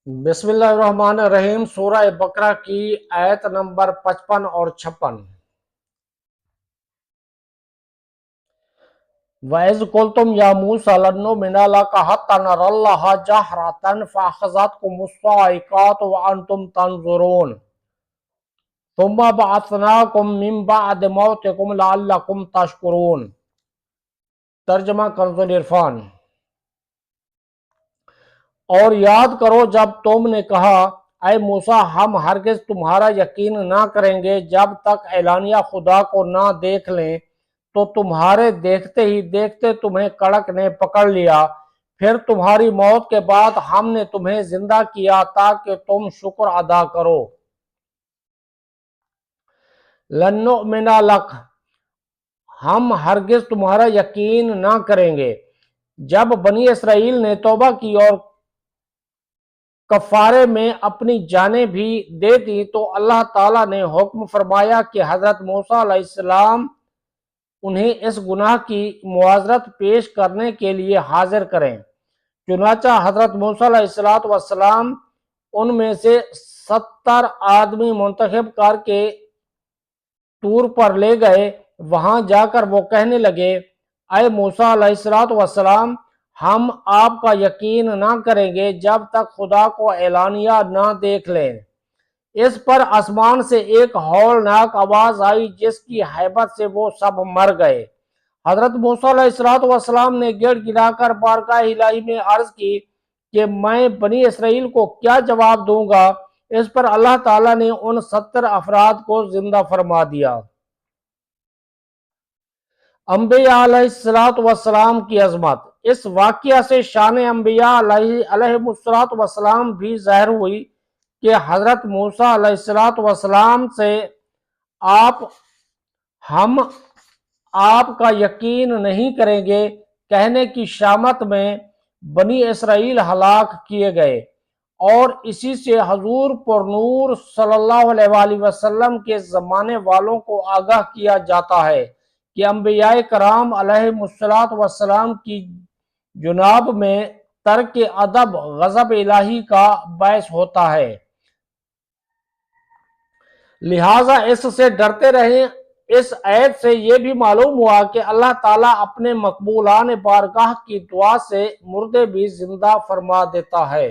بسم اللہ الرحمن الرحیم۔ سورہ بقرہ کی آیت نمبر 55 اور 56۔ وَإِذْ قُلْتُمْ يَا مُوسَىٰ لَن نُّؤْمِنَ لَكَ حَتَّىٰ نَرَى اللَّهَ جَهْرَةً فَأَخَذَتْكُمُ الصَّاعِقَةُ وَأَنتُمْ تَنظُرُونَ ثُمَّ بَعَثْنَاكُم مِّن بَعْدِ مَوْتِكُمْ لَعَلَّكُمْ تَشْكُرُونَ۔ ترجمہ کنز العرفان۔ اور یاد کرو جب تم نے کہا اے موسیٰ ہم ہرگز تمہارا یقین نہ کریں گے جب تک اعلانیہ خدا کو نہ دیکھ لیں، تو تمہارے دیکھتے ہی دیکھتے تمہیں کڑک نے پکڑ لیا، پھر تمہاری موت کے بعد ہم نے تمہیں زندہ کیا تاکہ تم شکر ادا کرو۔ لن نؤمن لک، ہم ہرگز تمہارا یقین نہ کریں گے۔ جب بنی اسرائیل نے توبہ کی اور کفارے میں اپنی جانیں بھی دے دی تو اللہ تعالیٰ نے حکم فرمایا کہ حضرت موسیٰ علیہ السلام انہیں اس گناہ کی معذرت پیش کرنے کے لیے حاضر کریں۔ چنانچہ حضرت موسیٰ علیہ السلام ان میں سے 70 آدمی منتخب کر کے طور پر لے گئے۔ وہاں جا کر وہ کہنے لگے اے موسیٰ علیہ السلام ہم آپ کا یقین نہ کریں گے جب تک خدا کو اعلانیہ نہ دیکھ لیں۔ اس پر آسمان سے ایک ہولناک آواز آئی جس کی ہیبت سے وہ سب مر گئے۔ حضرت موسیٰ علیہ السلام نے گڑ گڑا کر بارگاہ الہی میں عرض کی کہ میں بنی اسرائیل کو کیا جواب دوں گا۔ اس پر اللہ تعالیٰ نے ان 70 افراد کو زندہ فرما دیا۔ انبیاء علیہ السلام کی عظمت۔ اس واقعہ سے شان انبیاء علیہ السلام بھی ظاہر ہوئی کہ حضرت موسیٰ علیہ السلام سے ہم آپ کا یقین نہیں کریں گے کہنے کی شامت میں بنی اسرائیل ہلاک کیے گئے، اور اسی سے حضور پر نور صلی اللہ علیہ وسلم کے زمانے والوں کو آگاہ کیا جاتا ہے کہ انبیاء کرام علیہ السلام کی جناب میں ترک ادب غضب الہی کا باعث ہوتا ہے، لہٰذا اس سے ڈرتے رہیں۔ اس آیت سے یہ بھی معلوم ہوا کہ اللہ تعالیٰ اپنے مقبولان بارگاہ کی دعا سے مردے بھی زندہ فرما دیتا ہے۔